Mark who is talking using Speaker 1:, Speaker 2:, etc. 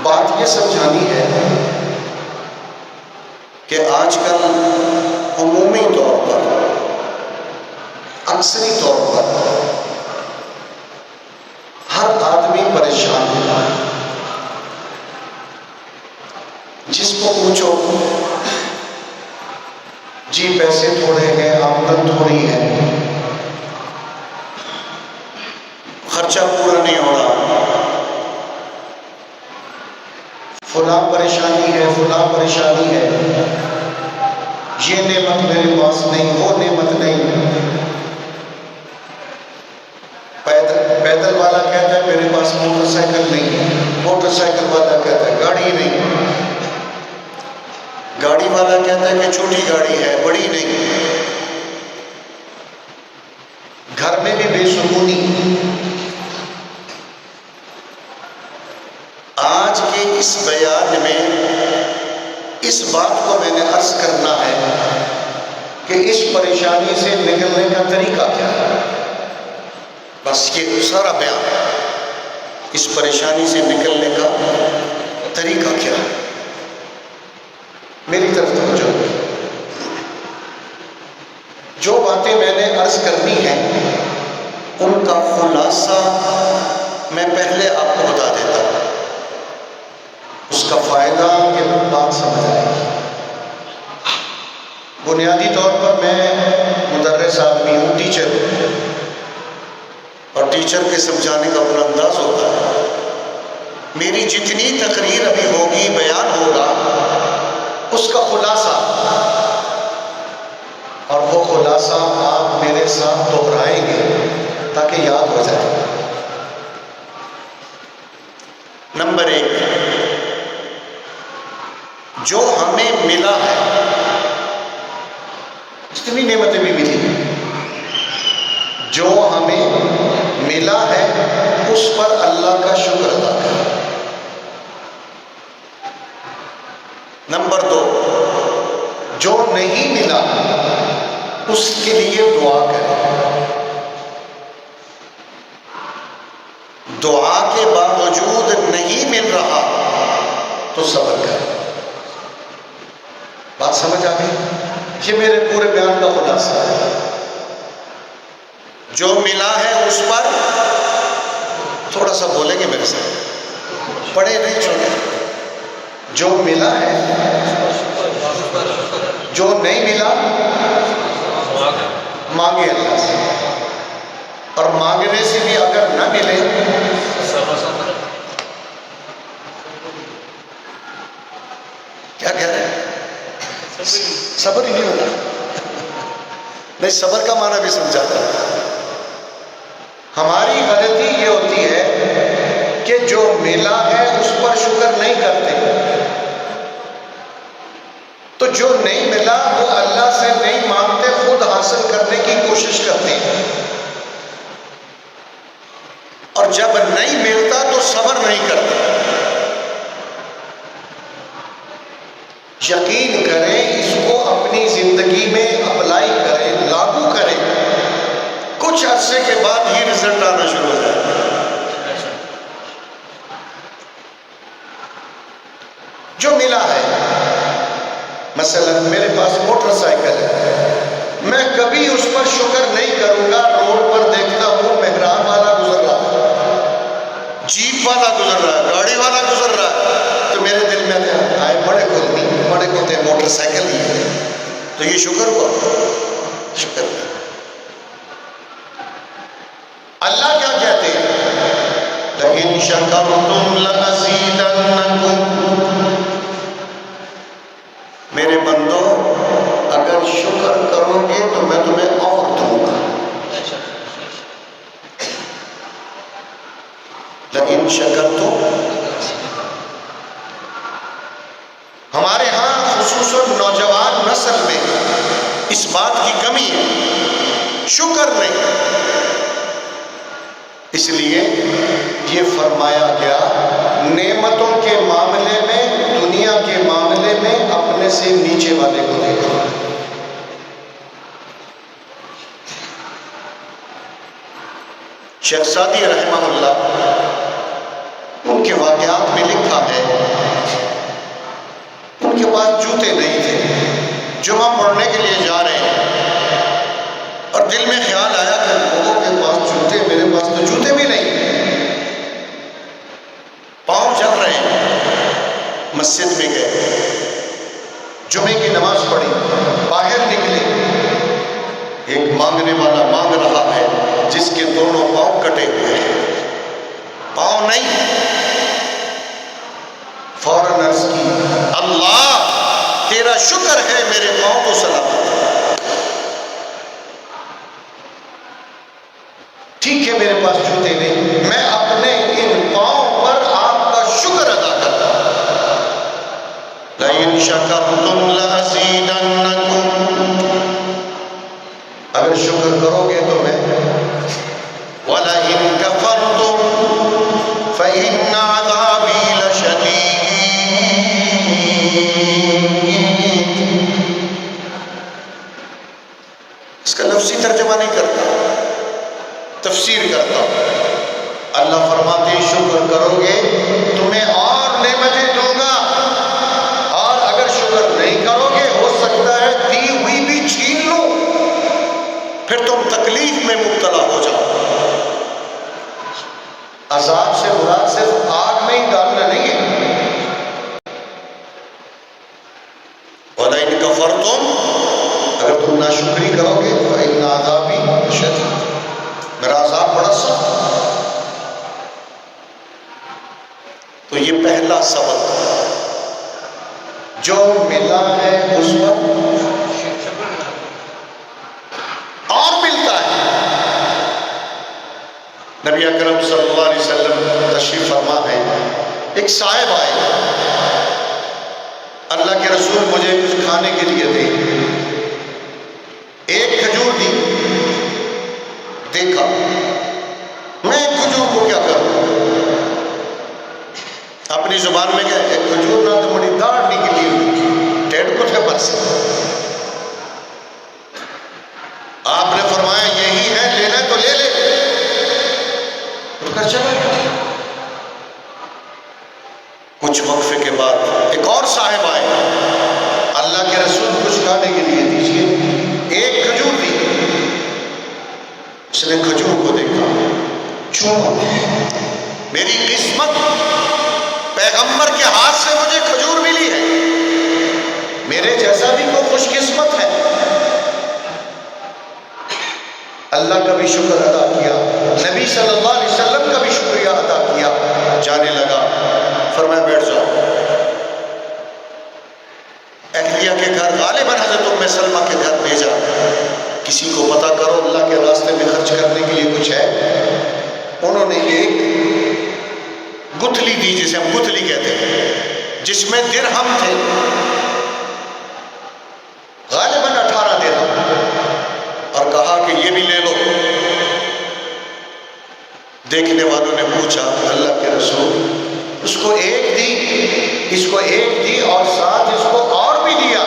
Speaker 1: بات یہ سمجھانی ہے کہ آج کل عمومی طور پر، اکثری طور پر ہر آدمی پریشان ہے. جس کو پوچھو جی پیسے تھوڑے ہیں، آمدن تھوڑی ہے، خرچہ پورا نہیں ہو رہا، فلاں پریشانی ہے، فلاں پریشانی ہے، یہ نعمت میرے پاس نہیں، وہ نعمت نہیں. پیدل والا کہتا ہے میرے پاس موٹر سائیکل نہیں ہے، موٹر سائیکل والا کہتا ہے گاڑی نہیں، گاڑی والا کہتا ہے کہ چھوٹی گاڑی ہے، بڑی نہیں. گھر میں بھی بے سکونی. آج کے اس بیان میں اس بات کو میں نے عرض کرنا ہے کہ اس پریشانی سے نکلنے کا طریقہ کیا ہے. بس یہ سارا بیان ہے، اس پریشانی سے نکلنے کا طریقہ کیا ہے. میری طرف توجہ. جو باتیں میں نے عرض کرنی ہیں ان کا خلاصہ میں پہلے آپ کو بتا دیتا ہوں، اس کا فائدہ کہ بات سمجھ آئے گی. بنیادی طور پر میں مدرس آدمی ہوں، ٹیچر ہوں، اور ٹیچر کے سمجھانے کا اپنا انداز ہوتا ہے. میری جتنی تقریر ابھی ہوگی، بیان ہوگا، اس کا خلاصہ، اور وہ خلاصہ آپ میرے ساتھ دہرائیں گے تاکہ یاد ہو جائے. نمبر 1، جو ہمیں ملا ہے، جتنی نعمتیں بھی ملی، جو ہمیں ملا ہے اس پر اللہ کا شکر ادا کریں. نمبر 2، جو نہیں ملا اس کے لیے دعا کریں. دعا کے باوجود نہیں مل رہا تو صبر کریں. بات سمجھ آ گئی؟ یہ میرے پورے بیان کا خلاصہ ہے. جو ملا ہے اس پر تھوڑا سا بولیں گے میرے ساتھ، پڑھے نہیں چھوڑے. جو ملا ہے، جو نہیں ملا مانگے اللہ سے، اور مانگنے سے بھی اگر نہ ملے کیا کہہ رہے ہیں؟ صبر ہی نہیں ہوتا. نہیں، صبر کا معنی بھی سمجھاتا ہے. ہماری غلطی یہ ہوتی ہے کہ جو ملا ہے اس پر شکر نہیں کرتے، تو جو نہیں ملا وہ اللہ سے نہیں مانگتے، خود حاصل کرنے کی کوشش کرتے ہیں. اور جب نہیں ملتا تو صبر نہیں کرتے. یقین کریں، اس کو اپنی زندگی میں اپلائی کریں، لاگو کریں، کچھ عرصے کے بعد ہی رزلٹ آنا شروع ہو جائے. جو ملا ہے، مثلا میرے پاس موٹر سائیکل ہے، میں کبھی اس پر شکر نہیں کروں گا. روڈ پر دیکھتا ہوں مہران والا گزر رہا ہے، جیپ والا گزر رہا ہے، گاڑی والا گزر رہا ہے، تو میرے دل میں آئے بڑے کو نہیں، بڑے کو تے موٹر سائیکل ہی ہے، تو یہ شکر ہوا؟ شکر. اللہ کیا کہتے ہیں؟ لَإِن شَكَرْتُمْ لَأَزِيدَنَّكُمْ. میرے بندو اگر شکر کرو گے تو میں تمہیں اور دوں گا. لَإِن شَكَرْتُمْ. ہمارے ہاں خصوصاً نوجوان نسل میں اس بات کی کمی ہے، شکر نہیں. اس لیے یہ فرمایا گیا نعمتوں کے معاملے میں، دنیا کے معاملے میں اپنے سے نیچے والے کو دیکھو. شیخ سعدی رحمہ اللہ ان کے واقعات میں لکھا ہے پاس جوتے نہیں تھے، جمعہ پڑھنے کے لیے جا رہے ہیں، اور دل میں خیال آیا کہ لوگوں کے پاس جوتے، میرے پاس تو جوتے بھی نہیں، پاؤں جل رہے ہیں۔ مسجد میں گئے، جمعے کی نماز پڑھی، باہر نکلے، ایک مانگنے والا مانگ رہا ہے جس کے دونوں پاؤں کٹے ہوئے ہیں، پاؤں نہیں۔ فوراً عرض کی، اللہ تیرا شکر ہے میرے پاؤں تو سلامت ہے، ٹھیک ہے میرے پاس جوتے نہیں، میں اپنے ان پاؤں پر آپ کا شکر ادا کرتا ہوں۔ لَئِن شَكَرْتُمْ لَأَزِيدَنَّكُمْ، اگر شکر کرو گے تو میں، وَلَئِن كَفَرْتُمْ فَإِنَّ عَذَابِي لَشَدِيدٌ۔ اس کا لفظی ترجمہ نہیں کرتا، تفسیر کرتا ہوں۔ اللہ فرماتے ہیں شکر کرو گے تمہیں اور نعمتیں دوں گا، اور اگر شکر نہیں کرو گے ہو سکتا ہے دی ہوئی بھی چھین لوں، پھر تم تکلیف میں مبتلا ہو جاؤ۔ عذاب سے مراد صرف آگ میں ہی ڈالنا نہیں ہے۔ وَلَئِن كَفَرْتُمْ، اگر تم ناشکری کرو گے فَإِنَّ عَذَابِي شَدِيدٌ، میرا عذاب بڑا سخت ہے۔ تو یہ پہلا سبق جو ملا ہے اس پر اور ملتا ہے۔ نبی اکرم صلی اللہ علیہ وسلم تشریف فرما ہے، ایک صاحب آئے، اللہ کے رسول مجھے کچھ کھانے کے لیے دے، ایک کھجور دی، دیکھا میں ایک کھجور کو کیا کروں، اپنی زبان میں کیا ایک کھجور نہ تو بڑی داڑھ نکلی ہوئی، ڈیڑھ کچھ ہے بس۔ آپ نے فرمایا یہی ہے، لینا تو لے لے، چلا گیا۔ کچھ وقفے کے بعد ایک اور صاحب آئے، اللہ کے رسول کچھ کھانے کے لیے دیجیے، ایک کھجور دی، اس نے کھجور کو دیکھا، چوما، میری قسمت پیغمبر کے ہاتھ سے مجھے کھجور ملی ہے، میرے جیسا بھی کوئی خوش قسمت ہے۔ اللہ کا بھی شکر ادا کیا، نبی صلی اللہ علیہ وسلم کا بھی شکریہ ادا کیا، جانے لگا، فرمایا بیٹھ جاؤ۔ اہلیہ کے گھر، غالباً حضرت ام سلمہ کے گھر بھیجا، کسی کو پتہ کرو اللہ کے راستے میں خرچ کرنے کے لیے کچھ ہے۔ انہوں نے ایک گتھلی دی، جسے ہم گتھلی کہتے ہیں، جس میں درہم تھے، غالباً 18 درہم، اور کہا کہ یہ بھی لے لو۔ دیکھنے والوں نے پوچھا اللہ کے رسول، اس کو ایک دی، اس کو ایک دی اور ساتھ اس کو اور بھی دیا،